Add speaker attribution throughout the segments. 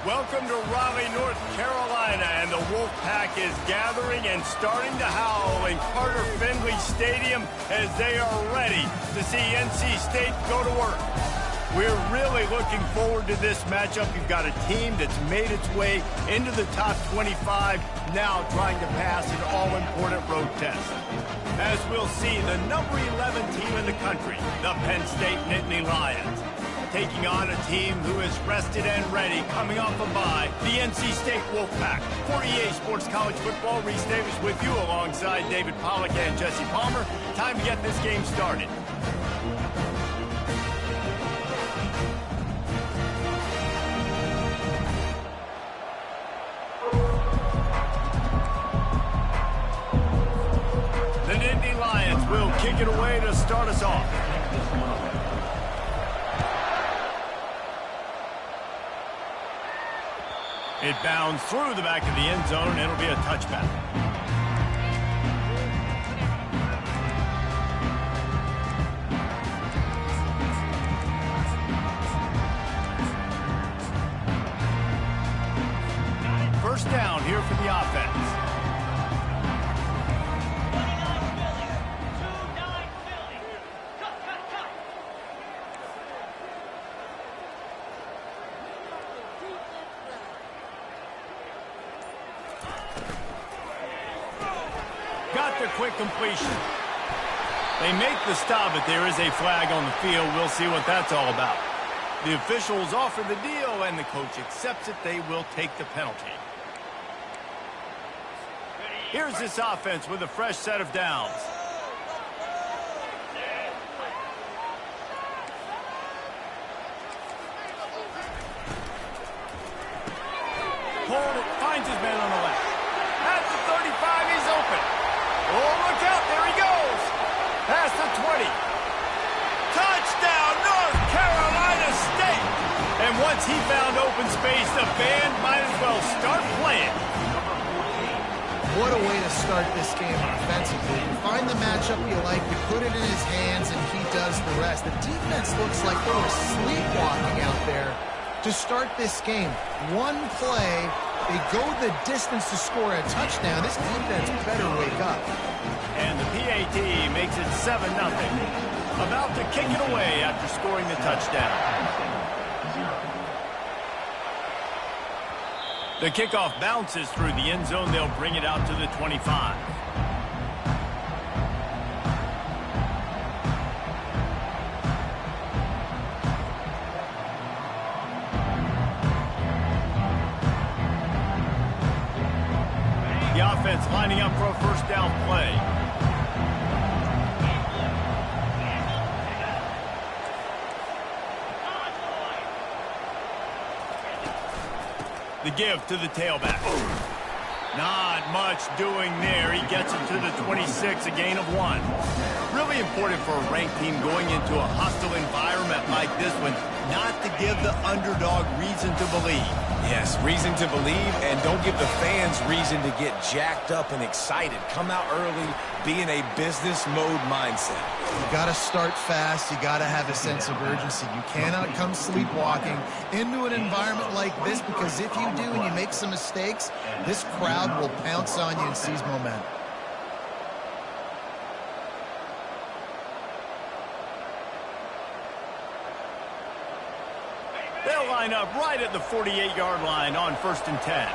Speaker 1: Welcome to Raleigh, North Carolina, and the Wolfpack is gathering and starting to howl in Carter Finley Stadium as they are ready to see NC State go to work. We're really looking forward to this matchup. You've got a team that's made its way into the top 25, now trying to pass an all-important road test. As we'll see, the number 11 team in the country, the Penn State Nittany Lions, taking on a team who is rested and ready, coming off a bye, the NC State Wolfpack. For EA Sports College Football, Reese Davis with you alongside David Pollack and Jesse Palmer. Time to get this game started. The Nittany Lions will kick it away to start us off. It bounds through the back of the end zone, and it'll be a touchback. First down here for the offense. Got the quick completion. They make the stop, but there is a flag on the field. We'll see what that's all about. The officials offer the deal, and the coach accepts it. They will take the penalty. Here's this offense with a fresh set of downs. Hold it, finds his man on the left. At the 35, he's open. Oh, look out, there he goes. Past the 20. Touchdown, North Carolina State. And once he found open space, the band might as well start playing.
Speaker 2: What a way to start this game offensively. You find the matchup you like, you put it in his hands, and he does the rest. The defense looks like they were sleepwalking out there to start this game. One play, they go the distance to score a touchdown. This defense better wake up.
Speaker 1: And the PAT makes it 7-0. About to kick it away after scoring the touchdown. The kickoff bounces through the end zone. They'll bring it out to the 25. The offense lining up for a first down play. The give to the tailback. Not much doing there. He gets it to the 26, a gain of 1. Really important for a ranked team going into a hostile environment like this one, not to give the underdog reason to believe.
Speaker 3: Yes, reason to believe, and don't give the fans reason to get jacked up and excited. Come out early, be in a business mode mindset.
Speaker 2: You got to start fast. You got to have a sense of urgency. You cannot come sleepwalking into an environment like this, because if you do and you make some mistakes, this crowd will pounce on you and seize momentum.
Speaker 1: They'll line up right at the 48-yard line on 1st and 10.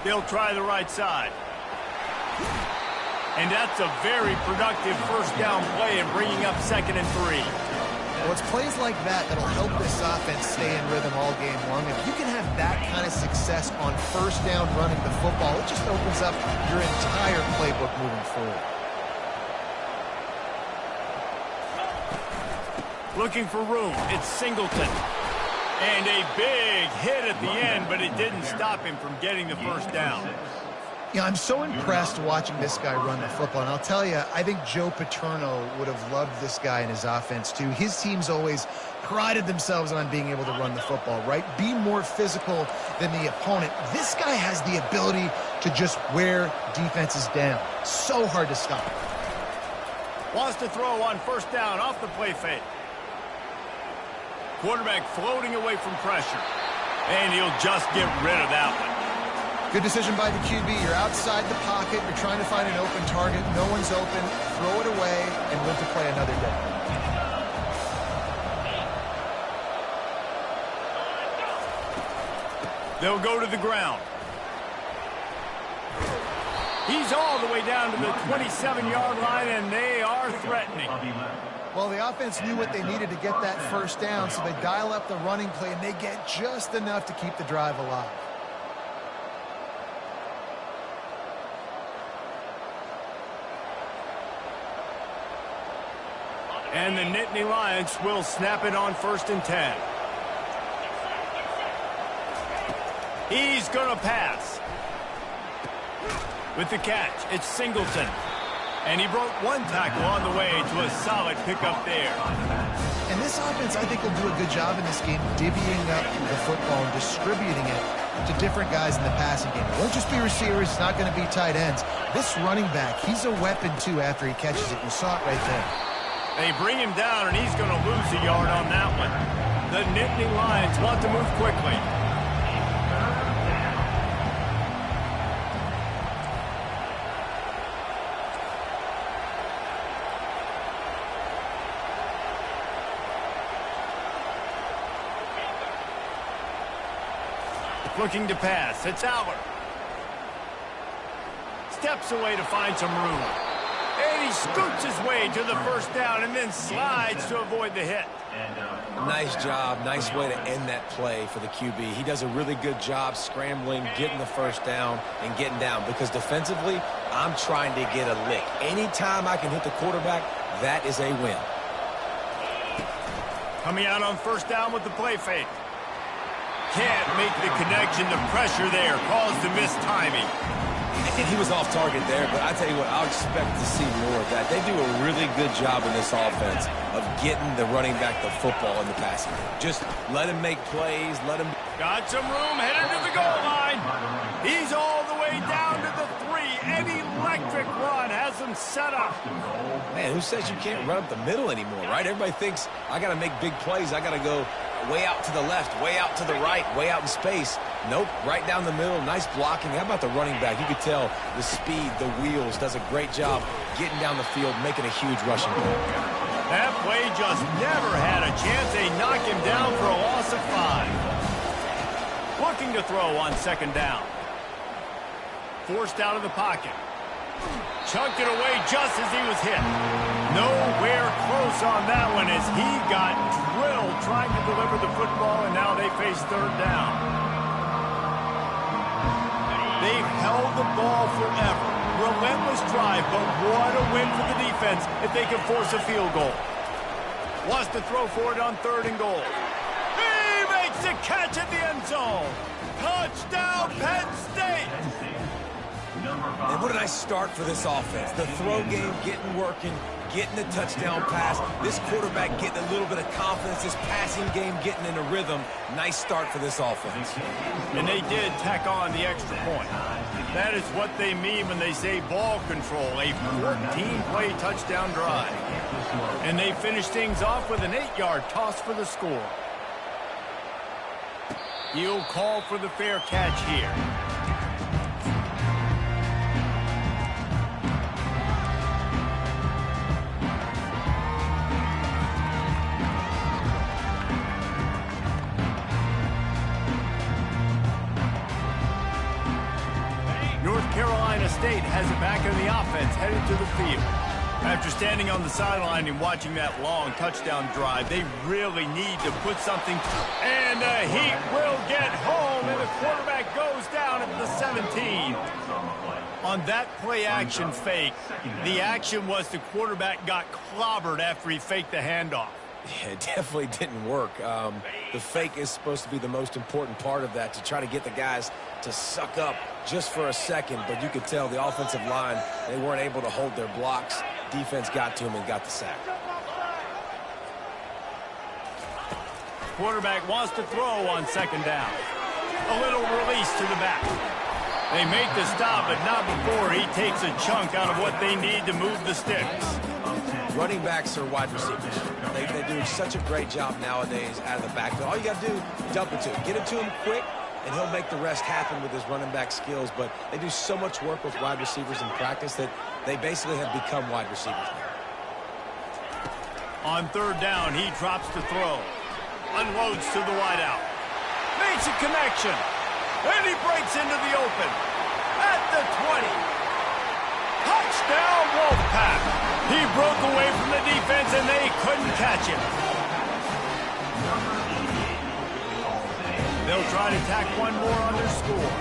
Speaker 1: They'll try the right side. And that's a very productive first down play and bringing up 2nd and 3.
Speaker 2: Well, it's plays like that that'll help this offense stay in rhythm all game long. If you can have that kind of success on first down running the football, it just opens up your entire playbook moving forward.
Speaker 1: Looking for room. It's Singleton. And a big hit at the end, but it didn't stop him from getting the first down.
Speaker 2: Yeah, I'm so impressed watching this guy run the football. And I'll tell you, I think Joe Paterno would have loved this guy in his offense too. His teams always prided themselves on being able to run the football, right? Be more physical than the opponent. This guy has the ability to just wear defenses down. So hard to stop.
Speaker 1: Wants to throw on first down off the play fake. Quarterback floating away from pressure. And he'll just get rid of that one.
Speaker 2: Good decision by the QB. You're outside the pocket. You're trying to find an open target. No one's open. Throw it away and live to play another day.
Speaker 1: They'll go to the ground. He's all the way down to the 27-yard line, and they are threatening.
Speaker 2: Well, the offense knew what they needed to get that first down, so they dial up the running play, and they get just enough to keep the drive alive.
Speaker 1: And the Nittany Lions will snap it on 1st and 10. He's going to pass. With the catch, it's Singleton. And he broke one tackle on the way to a solid pickup there.
Speaker 2: And this offense, I think, will do a good job in this game divvying up the football and distributing it to different guys in the passing game. It won't just be receivers. It's not going to be tight ends. This running back, he's a weapon, too, after he catches it. You saw it right there.
Speaker 1: They bring him down, and he's going to lose a yard on that one. The Nittany Lions want to move quickly. Looking to pass. It's Aller. Steps away to find some room. And he scoots his way to the first down and then slides to avoid the hit.
Speaker 3: Nice job. Nice way to end that play for the QB. He does a really good job scrambling, getting the first down, and getting down. Because defensively, I'm trying to get a lick. Anytime I can hit the quarterback, that is a win.
Speaker 1: Coming out on first down with the play fake. Can't make the connection. The pressure there caused the missed timing.
Speaker 3: And he was off target there, but I tell you what, I'll expect to see more of that. They do a really good job in this offense of getting the running back the football in the passing game. Just let him make plays, let him...
Speaker 1: Got some room, headed to the goal line. He's all the way down to the 3. An electric run has him set up.
Speaker 3: Man, who says you can't run up the middle anymore, right? Everybody thinks, I got to make big plays. I got to go way out to the left, way out to the right, way out in space. Nope, right down the middle. Nice blocking. How about the running back? You could tell the speed, the wheels, does a great job getting down the field, making a huge rushing play.
Speaker 1: That play just never had a chance. They knock him down for a loss of 5. Looking to throw on 2nd down. Forced out of the pocket. Chunked it away just as he was hit. Nowhere close on that one as he got drilled trying to deliver the football, and now they face 3rd down. They've held the ball forever. Relentless drive, but what a win for the defense if they can force a field goal. Wants to throw for it on 3rd and goal. He makes the catch at the end zone. Touchdown, Penn State!
Speaker 3: And what a nice start for this offense. The throw game getting working, getting the touchdown pass. This quarterback getting a little bit of confidence. This passing game getting in a rhythm. Nice start for this offense.
Speaker 1: And they did tack on the extra point. That is what they mean when they say ball control. A 14-play touchdown drive. And they finish things off with an 8-yard toss for the score. He'll call for the fair catch here. North Carolina State has it back in the offense, headed to the field. After standing on the sideline and watching that long touchdown drive, they really need to put something... And the Heat will get home, and the quarterback goes down at the 17. On that play-action fake, the action was the quarterback got clobbered after he faked the handoff.
Speaker 3: Yeah, it definitely didn't work. The fake is supposed to be the most important part of that, to try to get the guys to suck up just for a second. But you could tell the offensive line, they weren't able to hold their blocks. Defense got to him and got the sack.
Speaker 1: Quarterback wants to throw on 2nd down. A little release to the back. They make the stop, but not before he takes a chunk out of what they need to move the sticks.
Speaker 3: running backs are wide receivers. They do such a great job nowadays out of the backfield. All you got to do, dump it to him. Get it to him quick, and he'll make the rest happen with his running back skills. But they do so much work with wide receivers in practice that they basically have become wide receivers now.
Speaker 1: On third down, he drops to throw. Unloads to the wideout. Makes a connection. And he breaks into the open. At the 20. Touchdown, Wolfpack. He broke away from the defense, and they couldn't catch him. They'll try to tack one more on their score.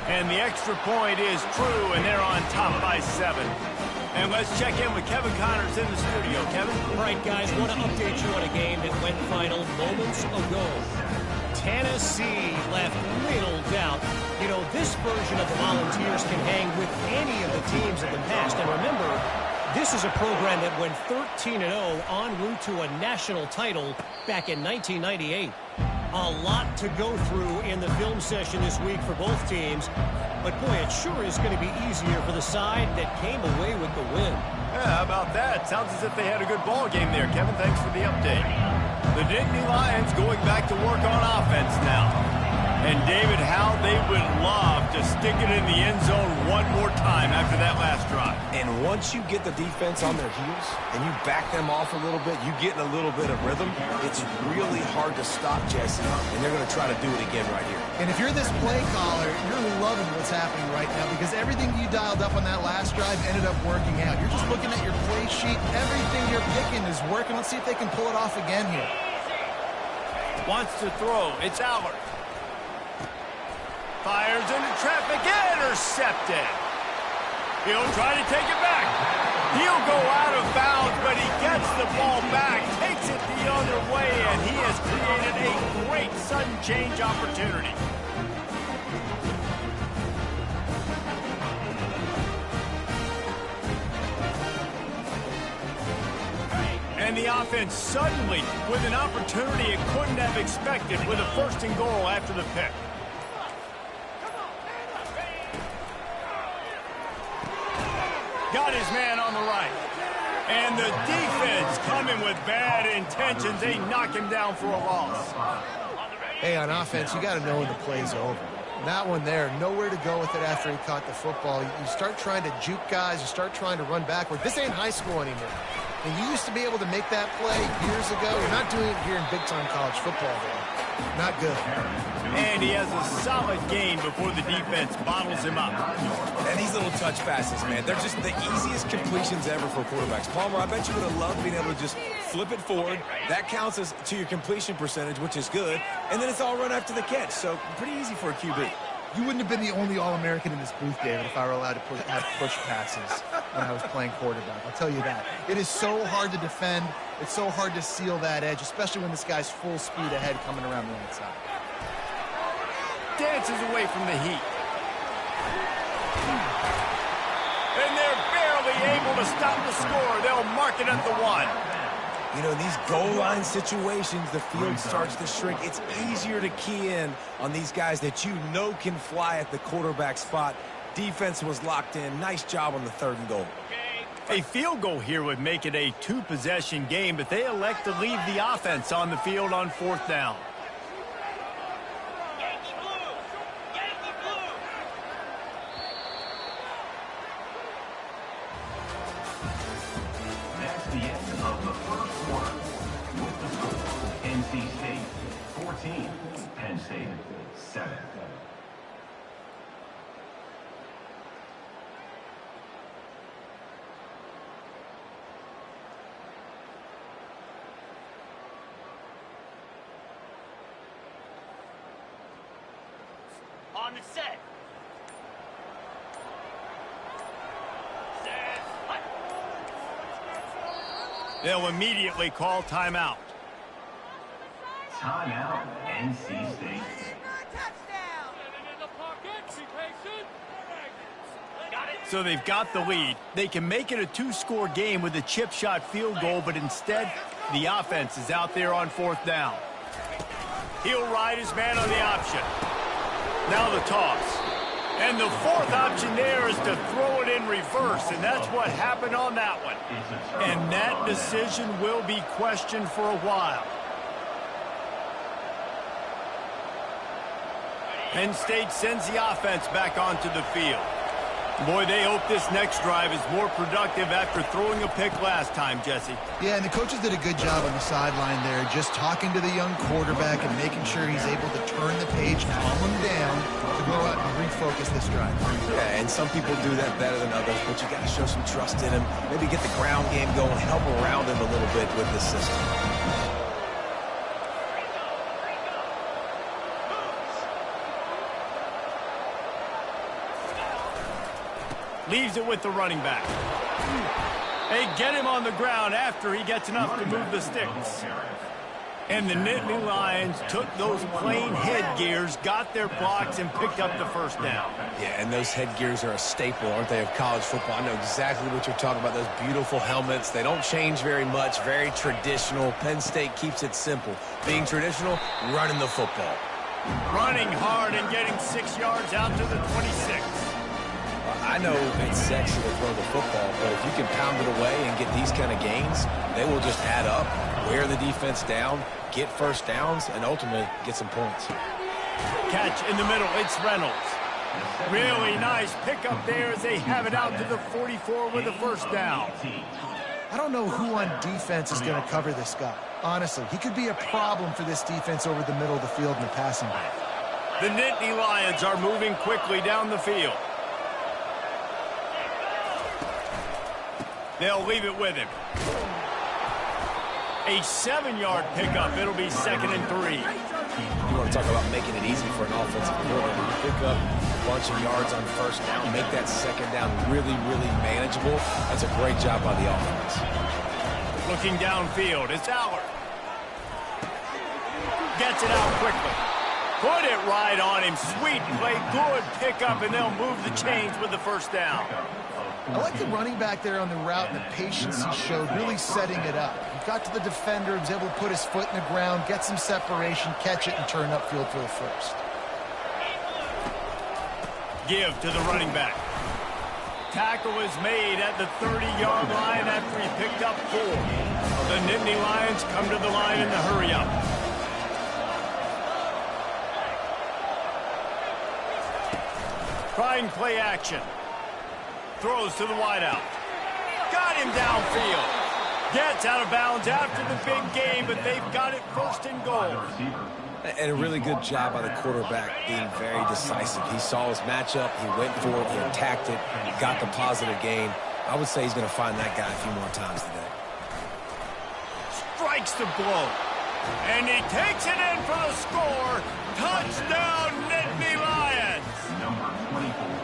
Speaker 1: And the extra point is true, and they're on top by 7. And let's check in with Kevin Connors in the studio. Kevin?
Speaker 4: All right, guys, want to update you on a game that went final moments ago. Tennessee left little doubt. You know, this version of the Volunteers can hang with any of the teams of the past. And remember, this is a program that went 13-0 en route to a national title back in 1998. A lot to go through in the film session this week for both teams. But, boy, it sure is going to be easier for the side that came away with the win.
Speaker 1: Yeah, how about that? Sounds as if they had a good ball game there, Kevin. Thanks for the update. The Nittany Lions going back to work on offense now. And, David, how they would love to stick it in the end zone one more time after that last drive.
Speaker 3: And once you get the defense on their heels and you back them off a little bit, you get in a little bit of rhythm, it's really hard to stop, Jesse, and they're going to try to do it again right here.
Speaker 2: And if you're this play caller, you're loving what's happening right now because everything you dialed up on that last drive ended up working out. You're just looking at your play sheet. Everything you're picking is working. Let's see if they can pull it off again here.
Speaker 1: Wants to throw. It's Allard. Fires into traffic. Intercepted. He'll try to take it back. He'll go out of bounds, but he gets the ball back, takes it the other way, and he has created a great sudden change opportunity. And the offense suddenly with an opportunity it couldn't have expected with a 1st and goal after the pick. Got his man on the right. And the defense coming with bad intentions. They knock him down for a loss.
Speaker 2: Hey, on offense, you got to know when the play's over. That one there, nowhere to go with it after he caught the football. You start trying to juke guys. You start trying to run backward. This ain't high school anymore. And you used to be able to make that play years ago. You're not doing it here in big-time college football, though. Not good.
Speaker 1: And he has a solid gain before the defense bottles him up.
Speaker 3: And these little touch passes, man, they're just the easiest completions ever for quarterbacks. Palmer, I bet you would have loved being able to just flip it forward. That counts as to your completion percentage, which is good. And then it's all run after the catch. So pretty easy for a QB.
Speaker 2: You wouldn't have been the only All-American in this booth, David, if I were allowed to have push passes when I was playing quarterback. I'll tell you that. It is so hard to defend. It's so hard to seal that edge, especially when this guy's full speed ahead coming around the outside.
Speaker 1: Dances away from the heat. And they're barely able to stop the score. They'll mark it at the 1.
Speaker 3: You know, in these goal line situations, the field starts to shrink. It's easier to key in on these guys that you know can fly at the quarterback spot. Defense was locked in. Nice job on the 3rd and goal.
Speaker 1: A field goal here would make it a 2-possession game, but they elect to leave the offense on the field on 4th down.
Speaker 5: That's the end of the 1st quarter. With the score, NC State 14, Penn State 7.
Speaker 6: On the set.
Speaker 1: They'll immediately call timeout.
Speaker 5: Timeout, NC State.
Speaker 1: So they've got the lead. They can make it a 2-score game with a chip shot field goal, but instead, the offense is out there on 4th down. He'll ride his man on the option. Now the toss. And the fourth option there is to throw it in reverse, and that's what happened on that one. And that decision will be questioned for a while. Penn State sends the offense back onto the field. Boy, they hope this next drive is more productive after throwing a pick last time, Jesse.
Speaker 2: Yeah, and the coaches did a good job on the sideline there, just talking to the young quarterback and making sure he's able to turn the page, calm him down, to go out and refocus this drive.
Speaker 3: Yeah, and some people do that better than others, but you got to show some trust in him. Maybe get the ground game going, help around him a little bit with this system.
Speaker 1: Leaves it with the running back. They get him on the ground after he gets enough to move the sticks. And the Nittany Lions took those plain headgears, got their blocks, and picked up the first down.
Speaker 3: Yeah, and those headgears are a staple, aren't they, of college football? I know exactly what you're talking about, those beautiful helmets. They don't change very much, very traditional. Penn State keeps it simple. Being traditional, running the football.
Speaker 1: Running hard and getting 6 yards out to the 26.
Speaker 3: I know it's sexy to throw the football, but if you can pound it away and get these kind of gains, they will just add up, wear the defense down, get first downs, and ultimately get some points.
Speaker 1: Catch in the middle, it's Reynolds. Really nice pickup there as they have it out to the 44 with a first down.
Speaker 2: I don't know who on defense is going to cover this guy. Honestly, he could be a problem for this defense over the middle of the field in the passing game.
Speaker 1: The Nittany Lions are moving quickly down the field. They'll leave it with him. A 7-yard pickup. It'll be 2nd and 3.
Speaker 3: You want to talk about making it easy for an offensive coordinator. Pick up a bunch of yards on first down. Make that second down really, really manageable. That's a great job by the offense.
Speaker 1: Looking downfield. It's Allard. Gets it out quickly. Put it right on him. Sweet play. Good pickup, and they'll move the chains with the first down.
Speaker 2: I like the running back there on the route and the patience he showed, really setting it up. He got to the defender, was able to put his foot in the ground, get some separation, catch it, and turn upfield for the first.
Speaker 1: Give to the running back. Tackle is made at the 30-yard line after he picked up 4. The Nittany Lions come to the line in the hurry-up. Trying play action. Throws to the wideout. Got him downfield. Gets out of bounds after the big game, but they've got it 1st and goal.
Speaker 3: And a really good job by the quarterback being very decisive. He saw his matchup. He went for it. He attacked it. He got the positive gain. I would say he's going to find that guy a few more times today.
Speaker 1: Strikes the blow. And he takes it in for the score. Touchdown, Nittany Lions.
Speaker 5: Number 24.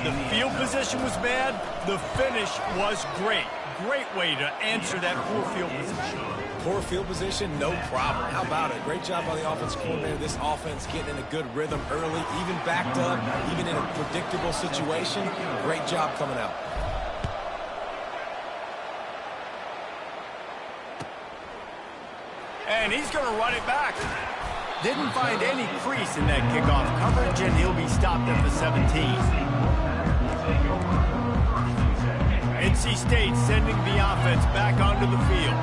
Speaker 1: The field position was bad. The finish was great. Great way to answer that poor field position.
Speaker 3: Poor field position, no problem. How about it? Great job by the offense coordinator. This offense getting in a good rhythm early, even backed up, even in a predictable situation. Great job coming out.
Speaker 1: And he's going to run it back. Didn't find any crease in that kickoff coverage, and he'll be stopped at the 17. NC State sending the offense back onto the field.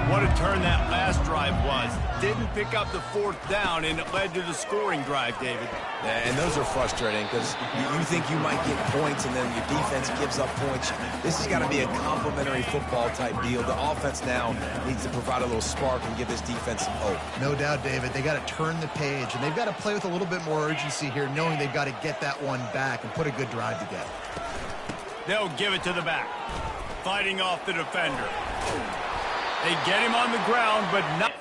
Speaker 1: What a turn that last drive was. Didn't pick up the 4th down, and it led to the scoring drive, David.
Speaker 3: Yeah, and those are frustrating because you think you might get points and then your defense gives up points. This has got to be a complimentary football type deal. The offense now needs to provide a little spark and give this defense some hope.
Speaker 2: No doubt, David. They got to turn the page, and they've got to play with a little bit more urgency here, knowing they've got to get that one back and put a good drive together.
Speaker 1: They'll give it to the back. Fighting off the defender. They get him on the ground, but not.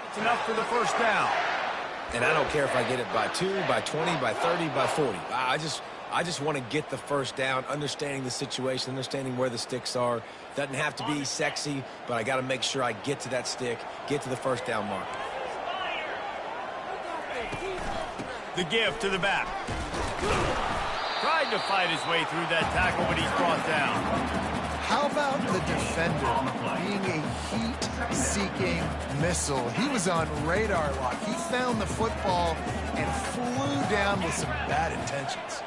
Speaker 1: It's enough for the first down.
Speaker 3: And I don't care if I get it by 2, by 20, by 30, by 40. I just want to get the first down, understanding the situation, understanding where the sticks are. Doesn't have to be sexy, but I got to make sure I get to that stick, get to the first down mark.
Speaker 1: The give to the back. Tried to fight his way through that tackle, but he's brought down.
Speaker 2: How about the defender being a heat-seeking missile? He was on radar lock. He found the football and flew down with some bad intentions.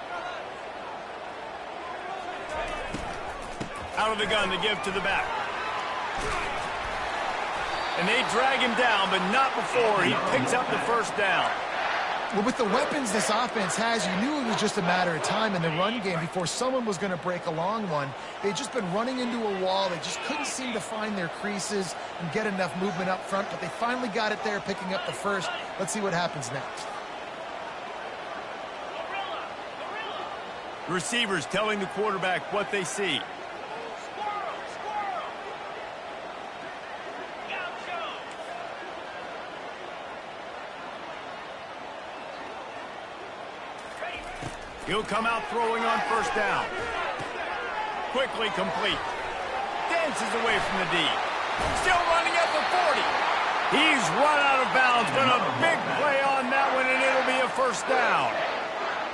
Speaker 1: Out of the gun, the give to the back. And they drag him down, but not before he picks up the first down.
Speaker 2: Well, with the weapons this offense has, you knew it was just a matter of time in the run game before someone was going to break a long one. They'd just been running into a wall. They just couldn't seem to find their creases and get enough movement up front, but they finally got it there, picking up the first. Let's see what happens next.
Speaker 1: Receivers telling the quarterback what they see. He'll come out throwing on first down. Quickly complete. Dances away from the D. Still running at the 40. He's run out of bounds, but a big play on that one, and it'll be a first down.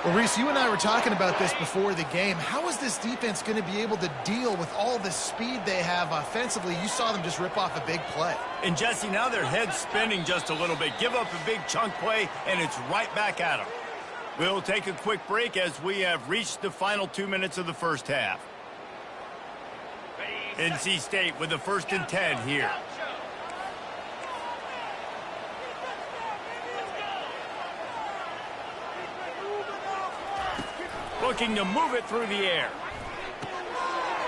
Speaker 2: Well, Reese, you and I were talking about this before the game. How is this defense going to be able to deal with all the speed they have offensively? You saw them just rip off a big play.
Speaker 1: And, Jesse, now their head's spinning just a little bit. Give up a big chunk play, and it's right back at them. We'll take a quick break as we have reached the final 2 minutes of the first half. NC State with the 1st and 10 here. Looking to move it through the air.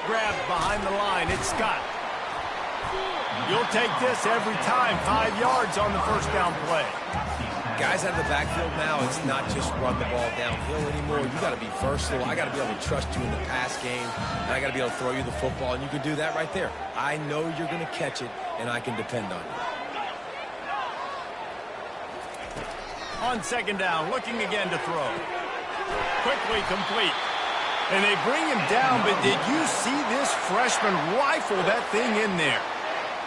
Speaker 1: Grabbed behind the line. It's Scott. You'll take this every time. 5 yards on the first down play.
Speaker 3: Guys out of the backfield now, it's not just run the ball downhill anymore. You got to be versatile. I got to be able to trust you in the pass game, and I got to be able to throw you the football, and you can do that right there. I know you're going to catch it, and I can depend on you.
Speaker 1: On second down, looking again to throw. Quickly complete. And they bring him down, but did you see this freshman rifle that thing in there?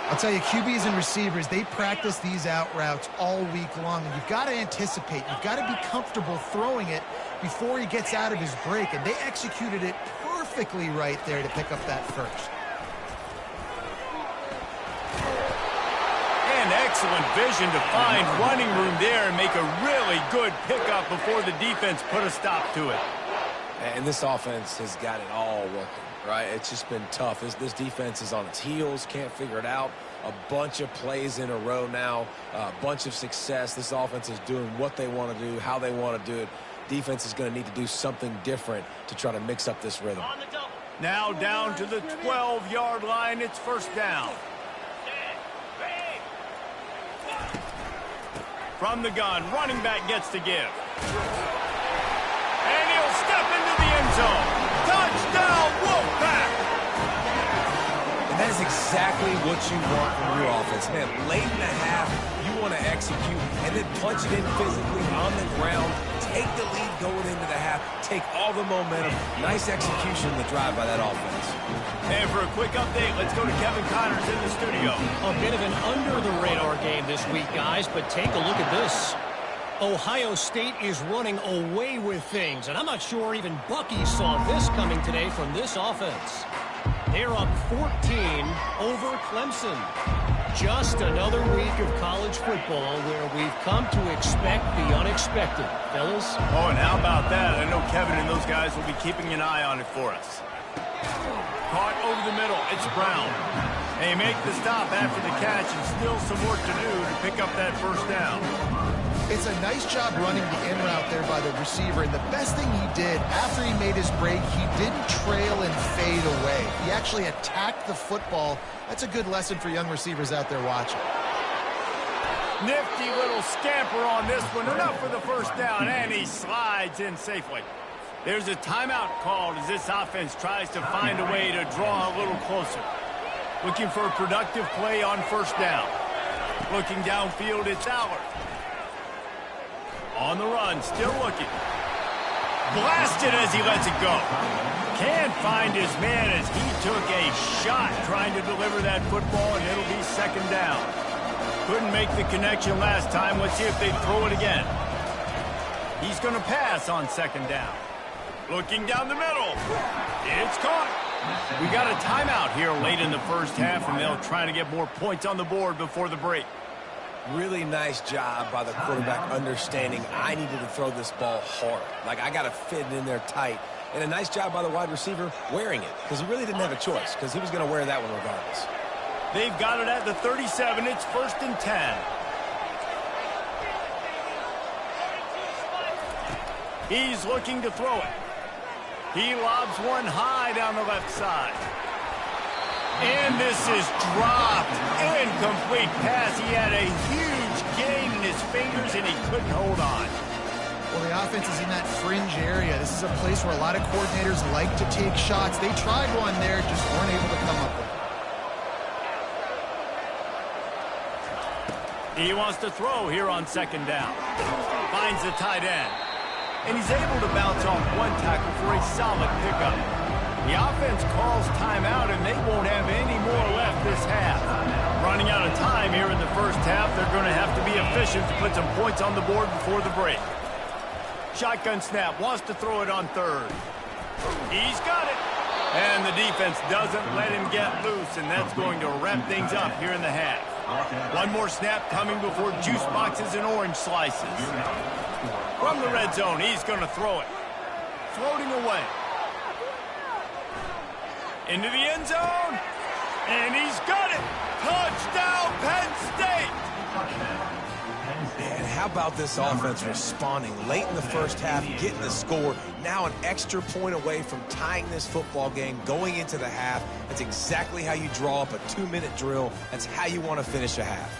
Speaker 2: I'll tell you, QBs and receivers, they practice these out routes all week long, and you've got to anticipate. You've got to be comfortable throwing it before he gets out of his break, and they executed it perfectly right there to pick up that first.
Speaker 1: And excellent vision to find running room there and make a really good pickup before the defense put a stop to it.
Speaker 3: And this offense has got it all working, right? It's just been tough. This defense is on its heels, can't figure it out. A bunch of plays in a row now, a bunch of success. This offense is doing what they want to do, how they want to do it. Defense is going to need to do something different to try to mix up this rhythm.
Speaker 1: Now down to the 12-yard line. It's first down. From the gun, running back gets to give. And he'll step into the end zone. Touchdown, Wolfpack!
Speaker 3: And that is exactly what you want from your offense. Man, late in the half, you want to execute and then punch it in physically on the ground. Take the lead going into the half. Take all the momentum. Nice execution in the drive by that offense.
Speaker 1: And for a quick update, let's go to Kevin Connors in the studio.
Speaker 4: A bit of an under-the-radar game this week, guys, but take a look at this. Ohio State is running away with things, and I'm not sure even Bucky saw this coming today from this offense. They're up 14 over Clemson. Just another week of college football where we've come to expect the unexpected, fellas.
Speaker 1: Oh, and how about that? I know Kevin and those guys will be keeping an eye on it for us. Caught over the middle. It's Brown. They make the stop after the catch and still some work to do to pick up that first down.
Speaker 2: It's a nice job running the in route there by the receiver, and the best thing he did after he made his break, he didn't trail and fade away. He actually attacked the football. That's a good lesson for young receivers out there watching.
Speaker 1: Nifty little scamper on this one. Enough for the first down, and he slides in safely. There's a timeout called as this offense tries to find a way to draw a little closer. Looking for a productive play on first down. Looking downfield, it's Allard. On the run, still looking. Blasted as he lets it go. Can't find his man as he took a shot trying to deliver that football, and it'll be second down. Couldn't make the connection last time. Let's see if they throw it again. He's going to pass on second down. Looking down the middle. It's caught. We got a timeout here late in the first half, and they'll try to get more points on the board before the break.
Speaker 3: Really nice job by the quarterback understanding I needed to throw this ball hard. Like, I got to fit it in there tight. And a nice job by the wide receiver wearing it, because he really didn't have a choice, because he was going to wear that one regardless.
Speaker 1: They've got it at the 37. It's 1st and 10. He's looking to throw it. He lobs one high down the left side. And this is dropped. Incomplete pass. He had a huge gain in his fingers, and he couldn't hold on.
Speaker 2: Well, the offense is in that fringe area. This is a place where a lot of coordinators like to take shots. They tried one there, just weren't able to come up with it.
Speaker 1: He wants to throw here on second down. Finds the tight end. And he's able to bounce off one tackle for a solid pickup. The offense calls timeout, and they won't have any more left this half. Running out of time here in the first half, they're going to have to be efficient to put some points on the board before the break. Shotgun snap, wants to throw it on third. He's got it. And the defense doesn't let him get loose, and that's going to wrap things up here in the half. One more snap coming before juice boxes and orange slices. From the red zone, he's going to throw it. Floating away. Into the end zone. And he's got it. Touchdown, Penn State.
Speaker 3: Man, how about this offense responding late in the first half, getting the score, now an extra point away from tying this football game, going into the half. That's exactly how you draw up a 2-minute drill. That's how you want to finish a half.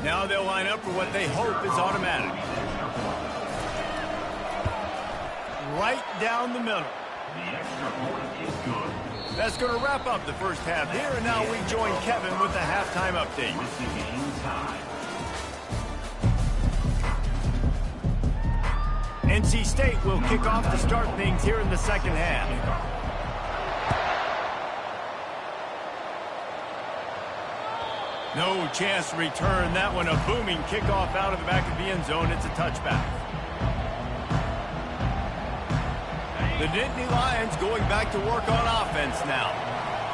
Speaker 1: Now they'll line up for what they hope is automatic. Right down the middle.
Speaker 5: The extra point is good.
Speaker 1: That's going to wrap up the first half here, and now we join Kevin with the halftime update.
Speaker 5: With the game tied.
Speaker 1: NC State will kick off to start things here in the second half. No chance to return that one. A booming kickoff out of the back of the end zone. It's a touchback. The Nittany Lions going back to work on offense now.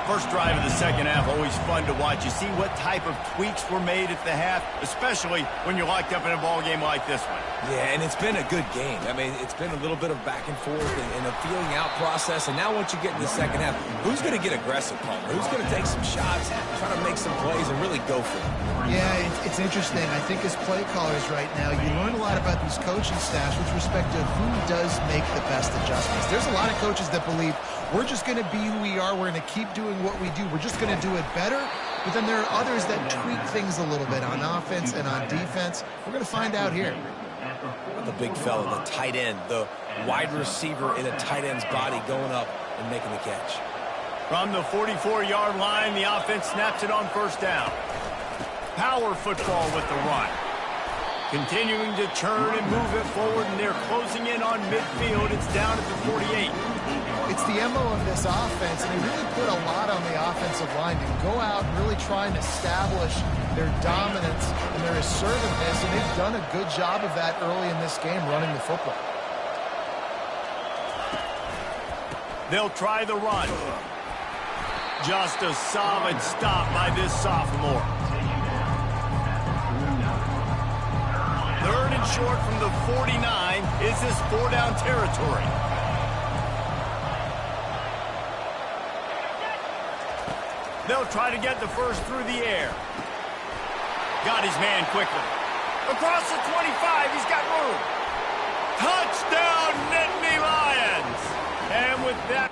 Speaker 1: First drive of the second half, always fun to watch. You see what type of tweaks were made at the half, especially when you're locked up in a ball game like this one.
Speaker 3: Yeah, and it's been a good game. I mean, it's been a little bit of back and forth and a feeling out process. And now once you get in the second half, who's going to get aggressive, Palmer? Who's going to take some shots, try to make some plays, and really go for it?
Speaker 2: Yeah, it's interesting. I think as play callers right now, you learn a lot about these coaching staffs with respect to who does make the best adjustments. There's a lot of coaches that believe we're just going to be who we are. We're going to keep doing what we do. We're just going to do it better. But then there are others that tweak things a little bit on offense and on defense. We're going to find out here.
Speaker 3: The big fella, the tight end, the wide receiver in a tight end's body going up and making the catch.
Speaker 1: From the 44-yard line, the offense snaps it on first down. Power football with the run. Continuing to churn and move it forward, and they're closing in on midfield. It's down at the 48.
Speaker 2: It's the MO of this offense, and they really put a lot on the offensive line to go out and really try and establish their dominance and their assertiveness, and they've done a good job of that early in this game, running the football.
Speaker 1: They'll try the run. Just a solid stop by this sophomore. Third and short from the 49. Is this 4-down territory? They'll try to get the first through the air. Got his man quickly. Across the 25, he's got room. Touchdown, Nittany Lions! And with that...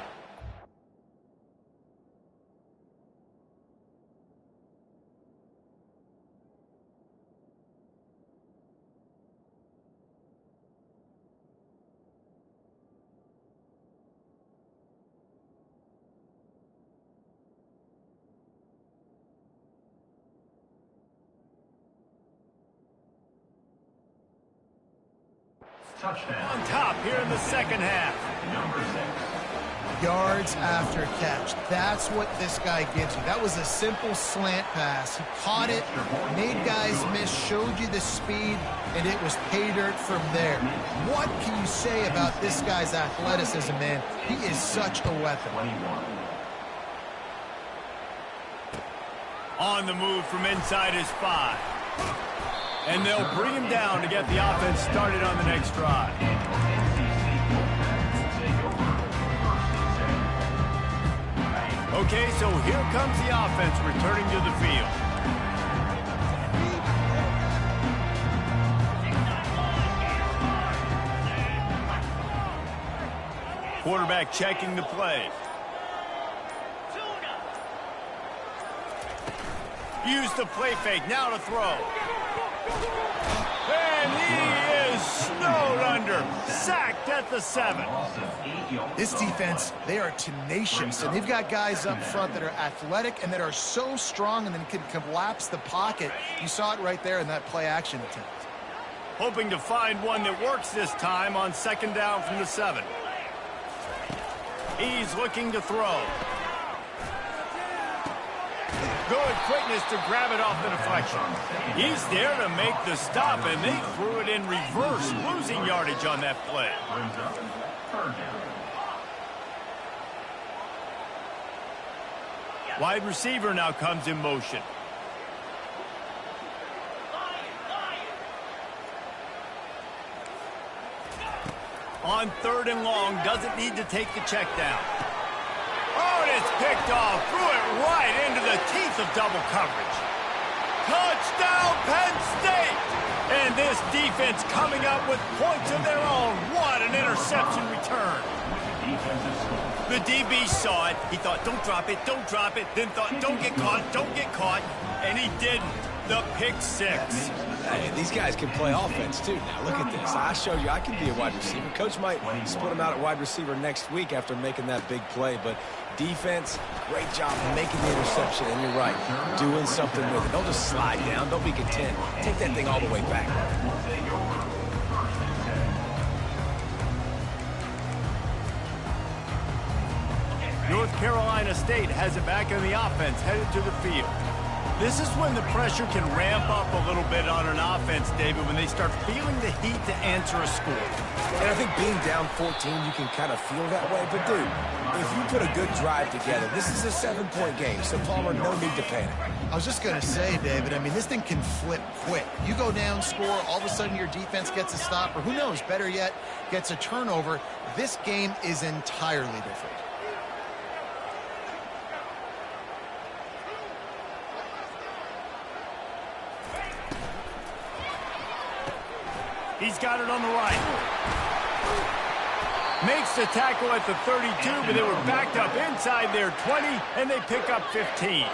Speaker 5: Touchdown.
Speaker 1: On top here in the second half.
Speaker 5: Number 6.
Speaker 2: Yards after catch. That's what this guy gives you. That was a simple slant pass. He caught it, made guys miss, showed you the speed, and it was pay dirt from there. What can you say about this guy's athleticism, man? He is such a weapon.
Speaker 5: 21.
Speaker 1: On the move from inside his 5. And they'll bring him down to get the offense started on the next drive. Okay, so here comes the offense returning to the field. Quarterback checking the play. Use the play fake, now to throw. And he is snowed under, sacked at the 7.
Speaker 2: This defense, they are tenacious, and they've got guys up front that are athletic and that are so strong and then can collapse the pocket. You saw it right there in that play-action attempt.
Speaker 1: Hoping to find one that works this time on second down from the 7. He's looking to throw. Good quickness to grab it off the deflection. He's there to make the stop, and they threw it in reverse, losing yardage on that play. Wide receiver now comes in motion. On third and long, doesn't need to take the check down. Oh, and it's picked off. Threw it right into the teeth of double coverage. Touchdown, Penn State! And this defense coming up with points of their own. What an interception return. The DB saw it. He thought, don't drop it, don't drop it. Then thought, don't get caught. And he didn't. The pick 6.
Speaker 3: Hey, these guys can play offense, too. Now, look at this. I showed you I can be a wide receiver. Coach might split him out at wide receiver next week after making that big play. But defense, great job making the interception. And you're right, doing something with it. Don't just slide down. Don't be content. Take that thing all the way back.
Speaker 1: North Carolina State has it back in the offense, headed to the field. This is when the pressure can ramp up a little bit on an offense, David, when they start feeling the heat to answer a score.
Speaker 3: And I think being down 14, you can kind of feel that way. But, dude, if you put a good drive together, this is a 7-point game. So, Palmer, no need to panic.
Speaker 2: I was just going to say, David, I mean, this thing can flip quick. You go down, score, all of a sudden your defense gets a stop, or who knows, better yet, gets a turnover. This game is entirely different.
Speaker 1: He's got it on the right. Makes the tackle at the 32, but they were backed up inside their 20, and they pick up 15.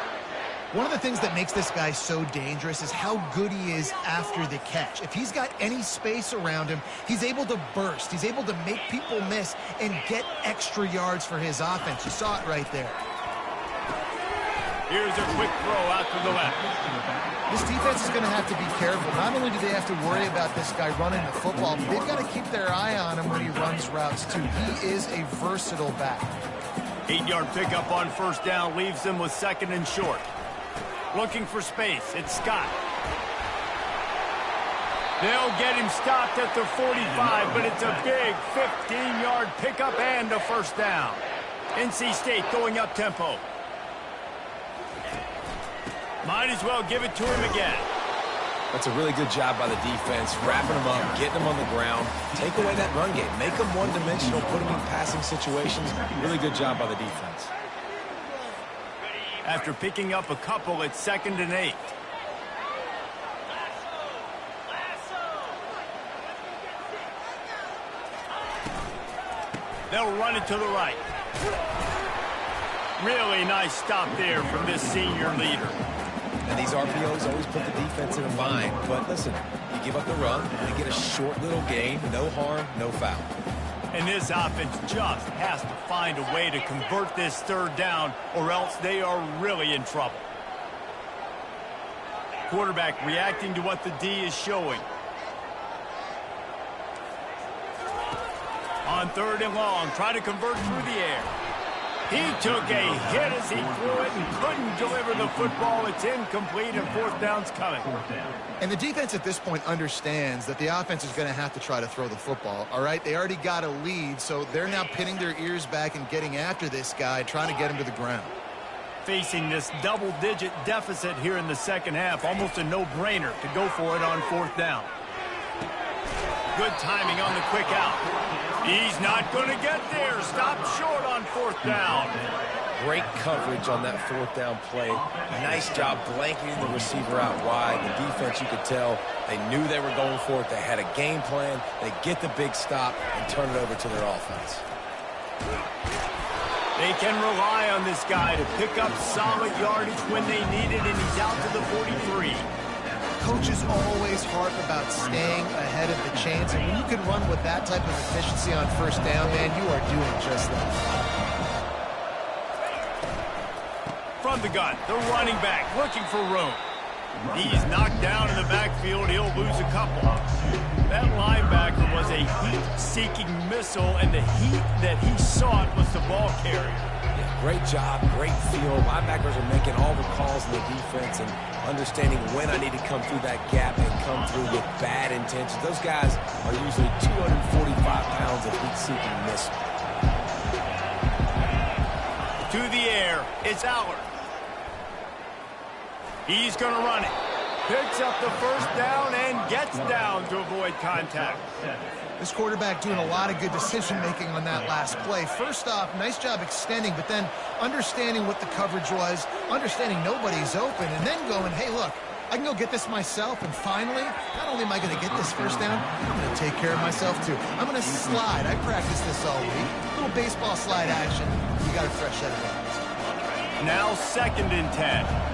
Speaker 2: One of the things that makes this guy so dangerous is how good he is after the catch. If he's got any space around him, he's able to burst. He's able to make people miss and get extra yards for his offense. You saw it right there.
Speaker 1: Here's a quick throw out to the left.
Speaker 2: This defense is going to have to be careful. Not only do they have to worry about this guy running the football, but they've got to keep their eye on him when he runs routes, too. He is a versatile back.
Speaker 1: 8-yard pickup on first down leaves them with second and short. Looking for space. It's Scott. They'll get him stopped at the 45, but it's a big 15-yard pickup and a first down. NC State going up tempo. Might as well give it to him again.
Speaker 3: That's a really good job by the defense, wrapping them up, getting them on the ground. Take away that run game. Make them one-dimensional, put them in passing situations. Really good job by the defense.
Speaker 1: After picking up a couple, it's second and 8. They'll run it to the right. Really nice stop there from this senior leader.
Speaker 3: And these RPOs always put the defense in a bind. But listen, you give up the run, they get a short little gain, no harm, no foul.
Speaker 1: And this offense just has to find a way to convert this third down, or else they are really in trouble. Quarterback reacting to what the D is showing. On 3rd and long, try to convert through the air. He took a hit as he threw it and couldn't deliver the football. It's incomplete, and 4th down's coming.
Speaker 2: And the defense at this point understands that the offense is going to have to try to throw the football, all right? They already got a lead, so they're now pinning their ears back and getting after this guy, trying to get him to the ground.
Speaker 1: Facing this double-digit deficit here in the 2nd half, almost a no-brainer to go for it on 4th down. Good timing on the quick out. He's not going to get there. Stopped short on 4th down.
Speaker 3: Great coverage on that 4th down play. Nice job blanketing the receiver out wide. The defense, you could tell, they knew they were going for it. They had a game plan. They get the big stop and turn it over to their offense.
Speaker 1: They can rely on this guy to pick up solid yardage when they need it, and he's out to the 43.
Speaker 2: Coaches always harp about staying ahead of the chains, and when you can run with that type of efficiency on 1st down, man, you are doing just that.
Speaker 1: From the gun, the running back looking for room. He's knocked down in the backfield. He'll lose a couple. That linebacker was a heat-seeking missile, and the heat that he sought was the ball carrier.
Speaker 3: Great job, great feel. Linebackers are making all the calls in the defense and understanding when I need to come through that gap and come through with bad intentions. Those guys are usually 245 pounds of heat-seeking missile.
Speaker 1: To the air, it's Allard. He's going to run it. Picks up the 1st down and gets down to avoid contact.
Speaker 2: This quarterback doing a lot of good decision-making on that last play. First off, nice job extending, but then understanding what the coverage was, understanding nobody's open, and then going, hey, look, I can go get this myself, and finally, not only am I going to get this 1st down, I'm going to take care of myself, too. I'm going to slide. I practiced this all week. A little baseball slide action. You got a fresh set of hands.
Speaker 1: Now 2nd and 10.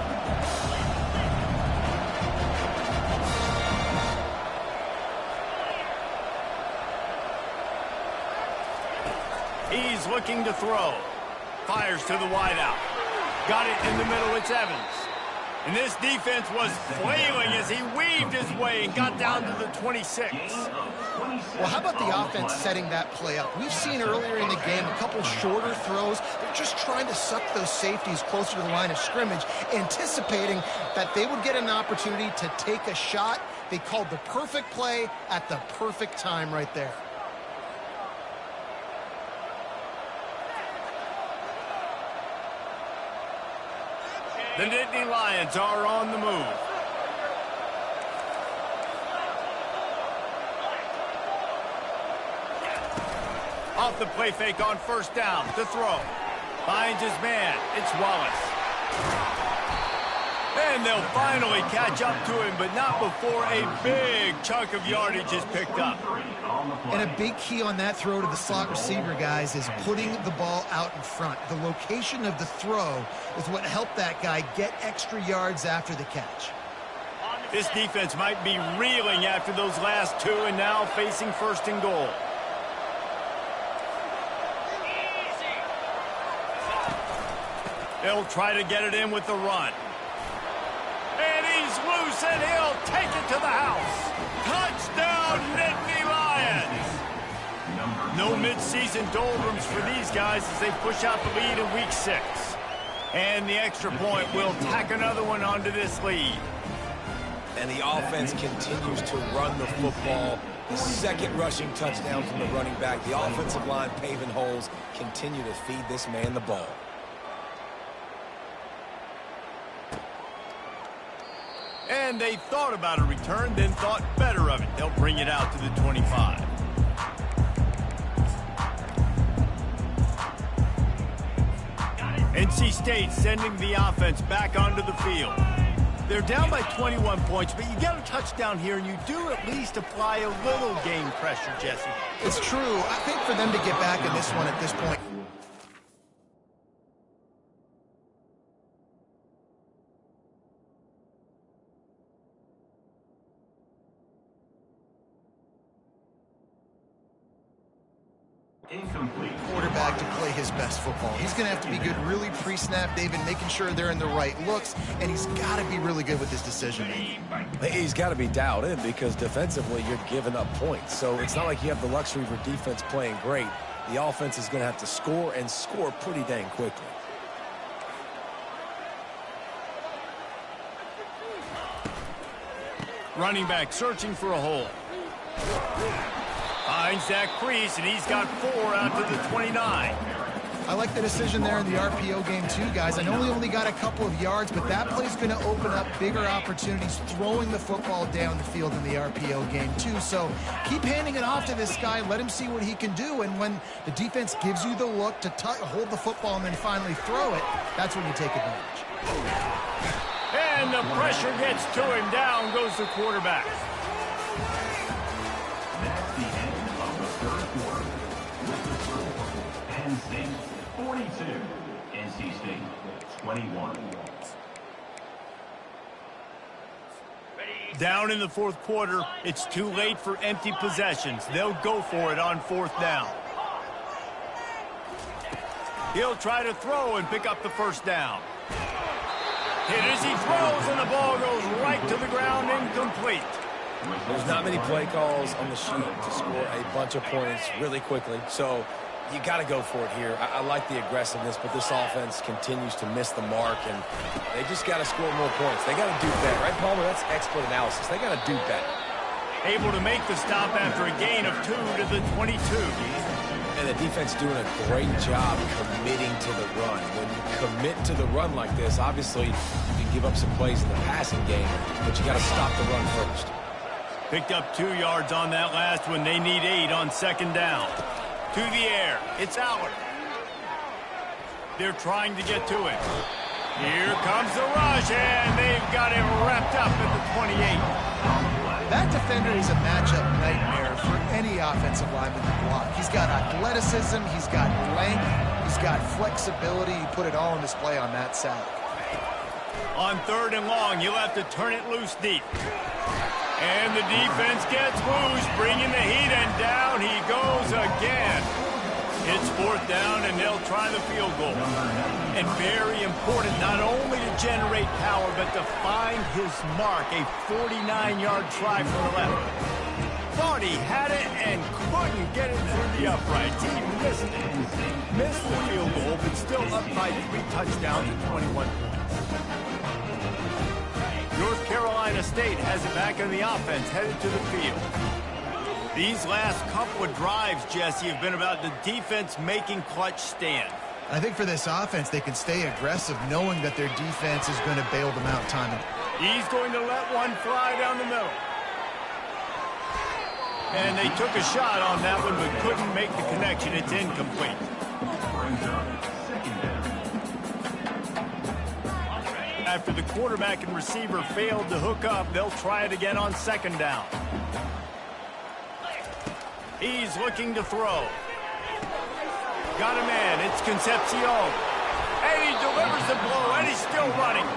Speaker 1: He's looking to throw. Fires to the wideout. Got it in the middle. It's Evans. And this defense was flailing as he weaved his way and got down to the 26.
Speaker 2: Well, how about the offense setting that play up? We've seen earlier in the game a couple shorter throws. They're just trying to suck those safeties closer to the line of scrimmage, anticipating that they would get an opportunity to take a shot. They called the perfect play at the perfect time right there.
Speaker 1: The Nittany Lions are on the move. Off the play fake on 1st down. To throw. Finds his man. It's Wallace. And they'll finally catch up to him, but not before a big chunk of yardage is picked up.
Speaker 2: And a big key on that throw to the slot receiver, guys, is putting the ball out in front. The location of the throw is what helped that guy get extra yards after the catch.
Speaker 1: This defense might be reeling after those last 2 and now facing 1st and goal. They'll try to get it in with the run. And he's loose, and he'll take it to the house. Touchdown, Nittany Lions! No midseason doldrums for these guys as they push out the lead in Week 6. And the extra point will tack another one onto this lead.
Speaker 3: And the offense continues to run the football. The 2nd rushing touchdown from the running back. The offensive line paving holes. Continue to feed this man the ball.
Speaker 1: And they thought about a return, then thought better of it. They'll bring it out to the 25. NC State sending the offense back onto the field. They're down by 21 points, but you get a touchdown here, and you do at least apply a little game pressure, Jesse.
Speaker 2: It's true. I think for them to get back in this one at this point,
Speaker 5: Incomplete.
Speaker 2: quarterback quarterback to play his best football. He's going to have to be good really pre-snap, David, making sure they're in the right looks, and he's got to be really good with his decision-making.
Speaker 3: He's got to be dialed in because defensively you're giving up points. So it's not like you have the luxury for defense playing great. The offense is going to have to score and score pretty dang quickly.
Speaker 1: Running back searching for a hole. Finds that crease, and he's got 4 out to the 29.
Speaker 2: I like the decision there in the RPO game too, guys. I know he only got a couple of yards, but that play's going to open up bigger opportunities throwing the football down the field in the RPO game too. So keep handing it off to this guy. Let him see what he can do. And when the defense gives you the look to hold the football and then finally throw it, that's when you take advantage.
Speaker 1: And the pressure gets to him. Down goes the quarterback.
Speaker 5: That's the end of the third quarter. With the score, Penn State 42, NC State 21.
Speaker 1: Down in the fourth quarter, it's too late for empty possessions. They'll go for it on 4th down. He'll try to throw and pick up the first down. Hit as he throws, and the ball goes right to the ground, incomplete.
Speaker 3: There's not many play calls on the sheet to score a bunch of points really quickly, so you got to go for it here. I like the aggressiveness, but this offense continues to miss the mark, and they just got to score more points. They got to do better, right, Palmer? That's expert analysis. They got to do better.
Speaker 1: Able to make the stop after a gain of 2 to the 22.
Speaker 3: And the defense doing a great job committing to the run. When you commit to the run like this, obviously you can give up some plays in the passing game, but you got to stop the run first.
Speaker 1: Picked up 2 yards on that last one. They need 8 on 2nd down. To the air. It's Allard. They're trying to get to him. Here comes the rush, and they've got him wrapped up at the 28.
Speaker 2: That defender is a matchup nightmare for any offensive lineman to block. He's got athleticism, he's got length, he's got flexibility. He put it all on display on that sack.
Speaker 1: On 3rd and long, you'll have to turn it loose deep. And the defense gets loose, bringing the heat, and down he goes again. It's 4th down, and they'll try the field goal. And very important, not only to generate power, but to find his mark. A 49-yard try from the left. Thought he had it and couldn't get it through the uprights. He missed it. Missed the field goal, but still up by 3 touchdowns and 21 points. North Carolina State has it back in the offense, headed to the field. These last couple of drives, Jesse, have been about the defense making clutch stand.
Speaker 2: I think for this offense, they can stay aggressive knowing that their defense is going to bail them out time.
Speaker 1: He's going to let one fly down the middle. And they took a shot on that one, but couldn't make the connection. It's incomplete. After the quarterback and receiver failed to hook up, they'll try it again on 2nd down. He's looking to throw. Got a man. It's Concepcion. And he delivers the blow, and he's still running.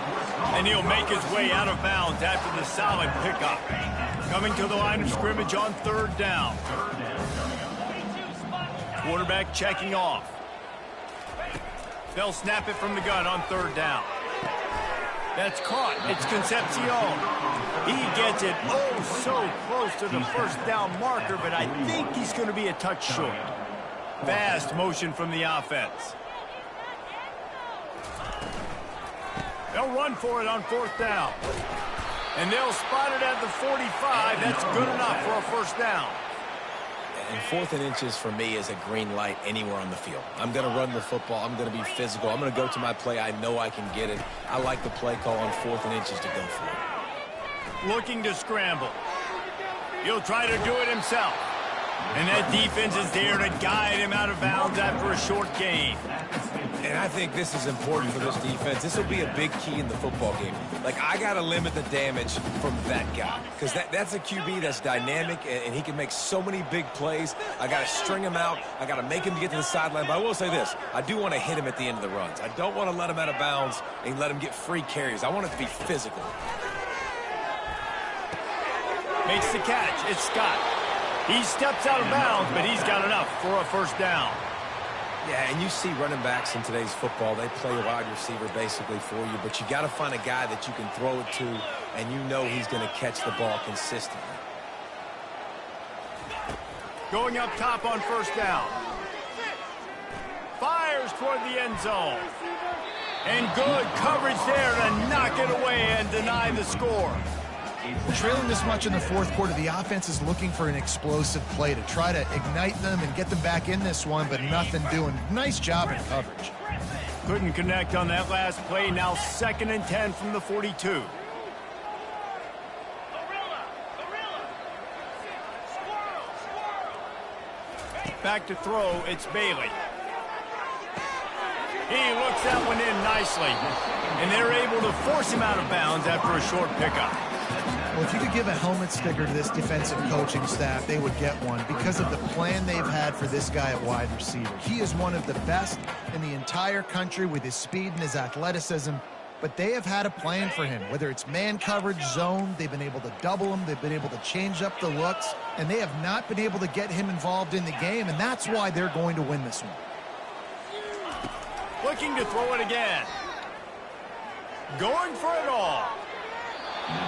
Speaker 1: And he'll make his way out of bounds after the solid pickup. Coming to the line of scrimmage on 3rd down. Quarterback checking off. They'll snap it from the gun on 3rd down. That's caught. It's Concepcion. He gets it so close to the 1st down marker, but I think he's going to be a touch short. Fast motion from the offense. They'll run for it on 4th down. And they'll spot it at the 45. That's good enough for a 1st down.
Speaker 3: And 4th and inches for me is a green light anywhere on the field. I'm going to run the football. I'm going to be physical. I'm going to go to my play. I know I can get it. I like the play call on 4th and inches to go for it.
Speaker 1: Looking to scramble. He'll try to do it himself. And that defense is there to guide him out of bounds after a short gain.
Speaker 3: And I think this is important for this defense. This will be a big key in the football game. Like, I got to limit the damage from that guy. Because that's a QB that's dynamic, and he can make so many big plays. I got to string him out. I got to make him get to the sideline. But I will say this. I do want to hit him at the end of the runs. I don't want to let him out of bounds and let him get free carries. I want it to be physical.
Speaker 1: Makes the catch. It's Scott. He steps out of bounds, but he's got enough for a 1st down.
Speaker 3: Yeah, and you see running backs in today's football, they play wide receiver basically for you, but you got to find a guy that you can throw it to, and you know he's going to catch the ball consistently.
Speaker 1: Going up top on first down. Fires toward the end zone. And good coverage there to knock it away and deny the score.
Speaker 2: Trailing this much in the fourth quarter, the offense is looking for an explosive play to try to ignite them and get them back in this one, but nothing doing. Nice job in coverage.
Speaker 1: Couldn't connect on that last play. Now 2nd and 10 from the 42. Back to throw, it's Bailey. He looks that one in nicely. And they're able to force him out of bounds after a short pickup.
Speaker 2: Well, if you could give a helmet sticker to this defensive coaching staff, they would get one because of the plan they've had for this guy at wide receiver. He is one of the best in the entire country with his speed and his athleticism, but they have had a plan for him. Whether it's man coverage, zone, they've been able to double him, they've been able to change up the looks, and they have not been able to get him involved in the game, and that's why they're going to win this one.
Speaker 1: Looking to throw it again. Going for it all.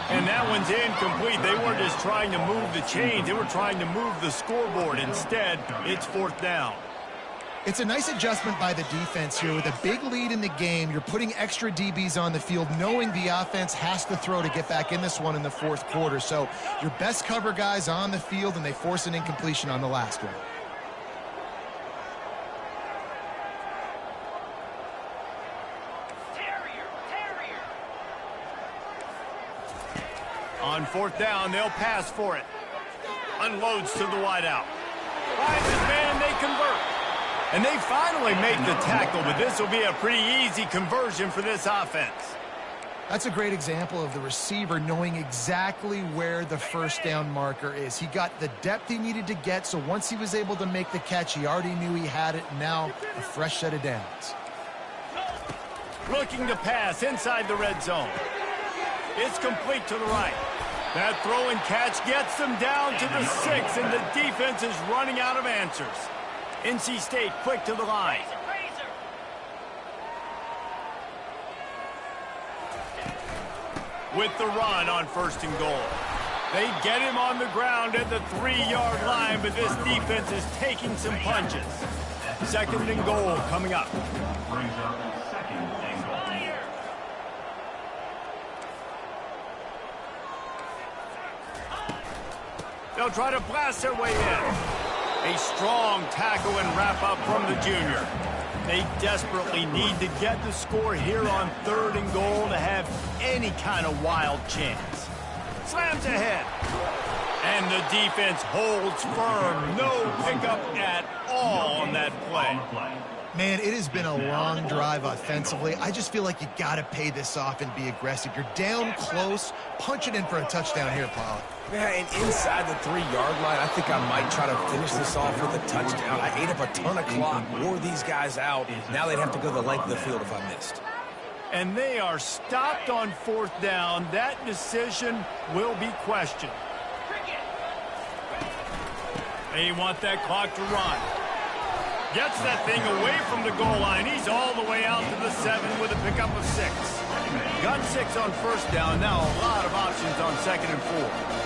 Speaker 1: And that one's incomplete. They weren't just trying to move the chains. They were trying to move the scoreboard. Instead, it's 4th down.
Speaker 2: It's a nice adjustment by the defense here. With a big lead in the game, you're putting extra DBs on the field, knowing the offense has to throw to get back in this one in the fourth quarter. So your best cover guys on the field, and they force an incompletion on the last one.
Speaker 1: On 4th down, they'll pass for it. Unloads to the wideout. Finds his man, they convert. And they finally make the tackle, but this will be a pretty easy conversion for this offense.
Speaker 2: That's a great example of the receiver knowing exactly where the first down marker is. He got the depth he needed to get, so once he was able to make the catch, he already knew he had it. Now, a fresh set of downs.
Speaker 1: Looking to pass inside the red zone. It's complete to the right. That throw and catch gets them down to the 6, and the defense is running out of answers. NC State quick to the line. With the run on 1st and goal. They get him on the ground at the 3-yard line, but this defense is taking some punches. 2nd and goal coming up.
Speaker 5: Brings up 2nd and goal.
Speaker 1: They'll try to blast their way in. A strong tackle and wrap-up from the junior. They desperately need to get the score here on 3rd and goal to have any kind of wild chance. Slams ahead. And the defense holds firm. No pickup at all on that play.
Speaker 2: Man, it has been a long drive offensively. I just feel like you got to pay this off and be aggressive. You're down close. Punch it in for a touchdown here, Pollock.
Speaker 3: Yeah, and inside the 3-yard line, I think I might try to finish this off with a touchdown. I ate up a ton of clock, wore these guys out. Now they'd have to go the length of the field if I missed.
Speaker 1: And they are stopped on 4th down. That decision will be questioned. They want that clock to run. Gets that thing away from the goal line. He's all the way out to the 7 with a pickup of 6. Got 6 on 1st down. Now a lot of options on 2nd and 4.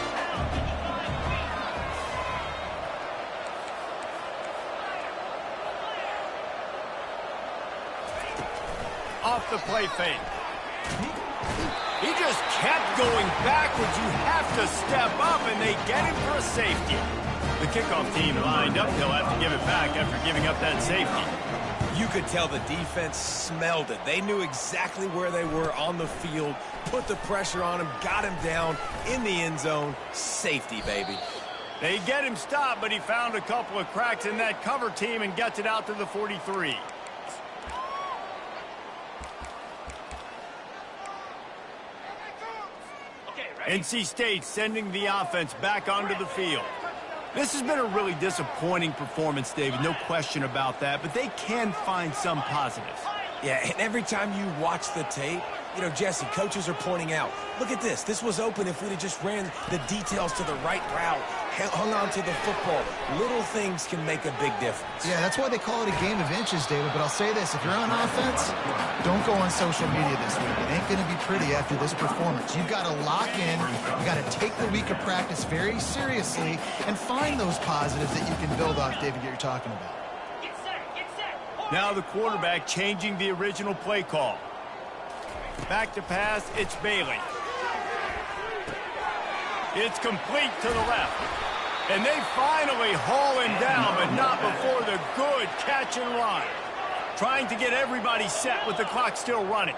Speaker 1: Off the play fake. He just kept going backwards. You have to step up, and they get him for a safety. The kickoff team lined up. They'll have to give it back after giving up that safety.
Speaker 3: You could tell the defense smelled it. They knew exactly where they were on the field, put the pressure on him, got him down in the end zone. Safety, baby.
Speaker 1: They get him stopped, but he found a couple of cracks in that cover team and gets it out to the 43. NC State sending the offense back onto the field. This has been a really disappointing performance, David, no question about that, but they can find some positives.
Speaker 3: Yeah, and every time you watch the tape, you know, Jesse, coaches are pointing out, look at this. This was open if we'd have just ran the details to the right route. hung on to the football. Little things can make a big difference.
Speaker 2: Yeah, that's why they call it a game of inches, David. But I'll say this, if you're on offense, don't go on social media this week. It ain't going to be pretty after this performance. You've got to lock in. You've got to take the week of practice very seriously and find those positives that you can build off, David, that you're talking about.
Speaker 6: Get set, get set.
Speaker 1: Now the quarterback changing the original play call. Back to pass, it's Bailey. It's complete to the left. And they finally haul him down, but not before the good catch and run. Trying to get everybody set with the clock still running.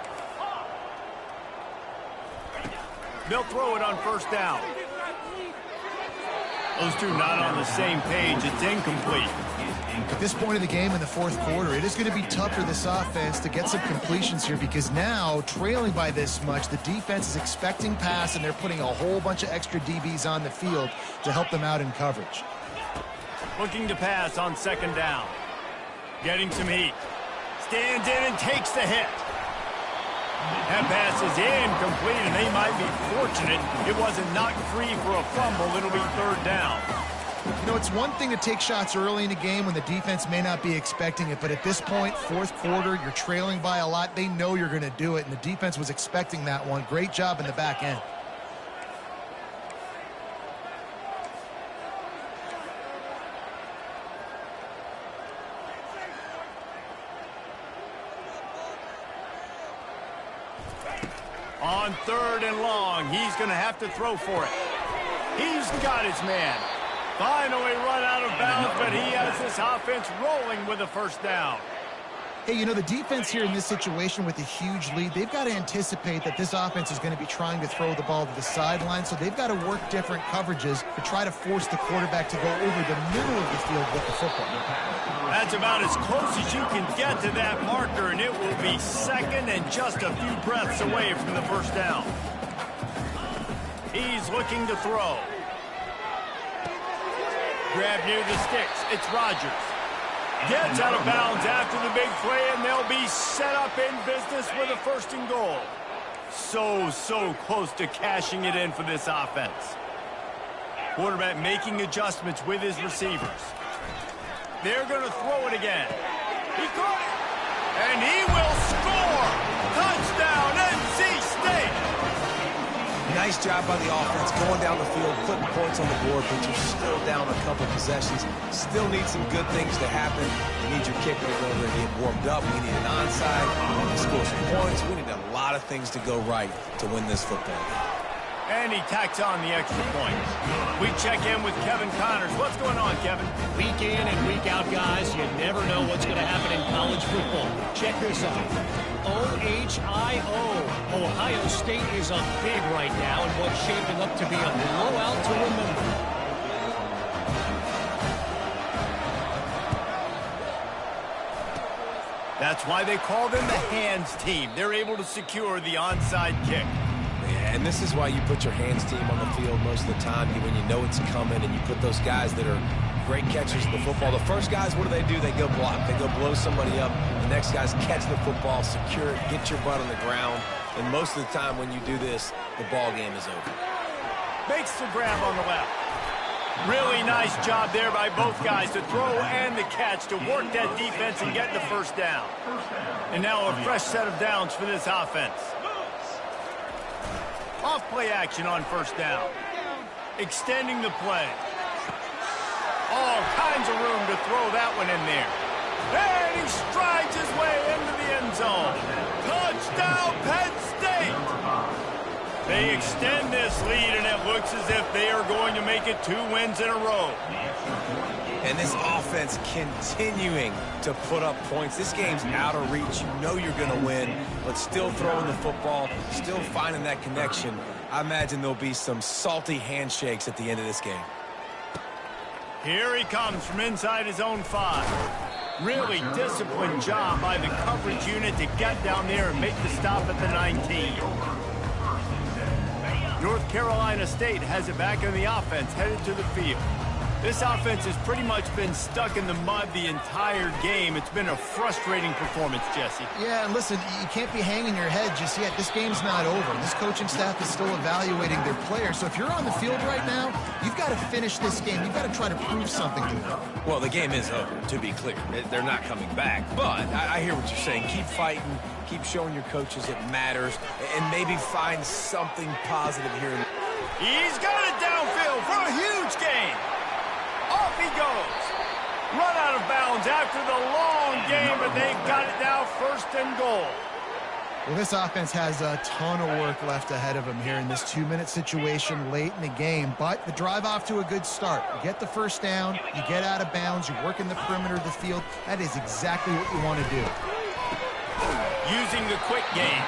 Speaker 1: They'll throw it on first down. Those two not on the same page. It's incomplete.
Speaker 2: At this point of the game in the fourth quarter, it is going to be tough for this offense to get some completions here because now, trailing by this much, the defense is expecting pass, and they're putting a whole bunch of extra DBs on the field to help them out in coverage.
Speaker 1: Looking to pass on second down. Getting some heat. Stands in and takes the hit. That pass is incomplete, and they might be fortunate it wasn't knocked free for a fumble. It'll be third down.
Speaker 2: You know, it's one thing to take shots early in the game when the defense may not be expecting it, but at this point, fourth quarter, you're trailing by a lot. They know you're going to do it, and the defense was expecting that one. Great job in the back end.
Speaker 1: On third and long, he's going to have to throw for it. He's got his man. Finally run out of bounds, but he has this offense rolling with a first down.
Speaker 2: Hey, you know, the defense here in this situation with a huge lead, they've got to anticipate that this offense is going to be trying to throw the ball to the sideline, so they've got to work different coverages to try to force the quarterback to go over the middle of the field with the football.
Speaker 1: That's about as close as you can get to that marker, and it will be second and just a few breaths away from the first down. He's looking to throw. Grab near the sticks. It's Rodgers. Gets out of bounds after the big play, and they'll be set up in business with a first and goal. So close to cashing it in for this offense. Quarterback making adjustments with his receivers. They're going to throw it again. He caught it, and he will score. Touchdown, NC State.
Speaker 3: Nice job by the offense, going down the field, putting points on the board, but you're still down a couple possessions. Still need some good things to happen. You need your kicker to go over and get warmed up. We need an onside. We need to score some points. We need a lot of things to go right to win this football game.
Speaker 1: And he tacks on the extra point. We check in with Kevin Connors. What's going on, Kevin?
Speaker 4: Week in and week out, guys, you never know what's going to happen in college football. Check this out. OHIO. Ohio State is up big right now in what's shaping up to be a blowout to remember.
Speaker 1: That's why they call them the hands team. They're able to secure the onside kick.
Speaker 3: Yeah, and this is why you put your hands team on the field most of the time when you know it's coming, and you put those guys that are great catchers of the football. The first guys, what do? They go block. They go blow somebody up. The next guys catch the football, secure it, get your butt on the ground. And most of the time when you do this, the ball game is over.
Speaker 1: Makes the grab on the left. Really nice job there by both guys to throw and the catch to work that defense and get the first down. And now a fresh set of downs for this offense. Off play action on first down. Extending the play. All kinds of room to throw that one in there. And he strides his way into the end zone. Touchdown, Penn State! They extend this lead, and it looks as if they are going to make it 2 wins in a row.
Speaker 3: And this offense continuing to put up points. This game's out of reach. You know you're going to win, but still throwing the football, still finding that connection. I imagine there'll be some salty handshakes at the end of this game.
Speaker 1: Here he comes from inside his own 5. Really disciplined job by the coverage unit to get down there and make the stop at the 19. North Carolina State has it back on the offense, headed to the field. This offense has pretty much been stuck in the mud the entire game. It's been a frustrating performance, Jesse.
Speaker 2: Yeah, and listen, you can't be hanging your head just yet. This game's not over. This coaching staff is still evaluating their players. So if you're on the field right now, you've got to finish this game. You've got to try to prove something to them.
Speaker 3: Well, the game is over, to be clear. They're not coming back. But I hear what you're saying. Keep fighting. Keep showing your coaches it matters. And maybe find something positive here.
Speaker 1: He's got it downfield for a huge gain. Off he goes. Run out of bounds after the long game, but they've got it now, 1st and goal.
Speaker 2: Well, this offense has a ton of work left ahead of them here in this 2-minute situation late in the game, but the drive off to a good start. You get the first down, you get out of bounds, you work in the perimeter of the field. That is exactly what you want to do.
Speaker 1: Using the quick game.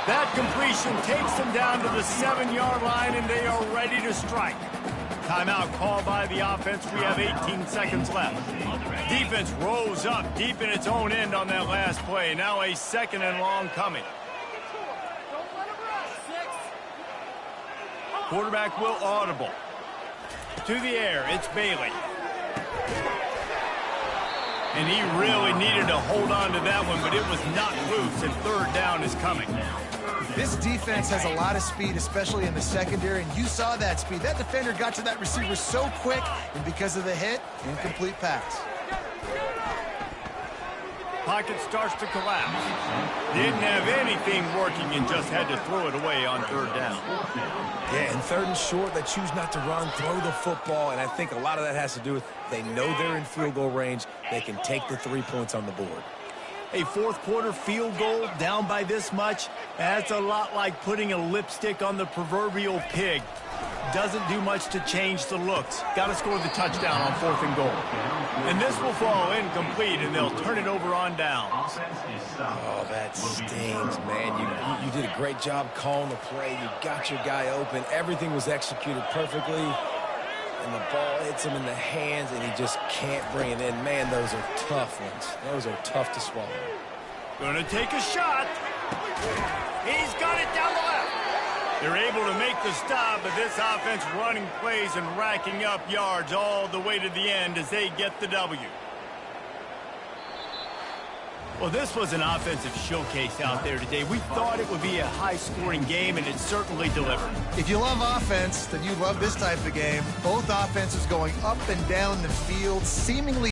Speaker 1: That completion takes them down to the 7-yard line, and they are ready to strike. Timeout called by the offense. We have 18 seconds left. Defense rose up deep in its own end on that last play. Now a 2nd and long coming. Quarterback will audible. To the air, it's Bailey. And he really needed to hold on to that one, but it was not loose, and 3rd down is coming.
Speaker 2: This defense has a lot of speed, especially in the secondary, and you saw that speed. That defender got to that receiver so quick, and because of the hit, incomplete pass.
Speaker 1: Pocket starts to collapse. Didn't have anything working and just had to throw it away on 3rd down.
Speaker 3: Yeah, and 3rd and short, they choose not to run, throw the football, and I think a lot of that has to do with they know they're in field goal range. They can take the 3 points on the board.
Speaker 1: A 4th quarter field goal down by this much, that's a lot like putting a lipstick on the proverbial pig. Doesn't do much to change the looks. Got to score the touchdown on 4th and goal. And this will fall incomplete, and they'll turn it over on down.
Speaker 3: Oh, that stings, man. You did a great job calling the play. You got your guy open. Everything was executed perfectly. And the ball hits him in the hands, and he just can't bring it in. Man, those are tough ones. Those are tough to swallow.
Speaker 1: Gonna take a shot. He's got it down the left. They're able to make the stop, but this offense running plays and racking up yards all the way to the end as they get the W. Well, this was an offensive showcase out there today. We thought it would be a high-scoring game, and it certainly delivered.
Speaker 2: If you love offense, then you love this type of game. Both offenses going up and down the field, seemingly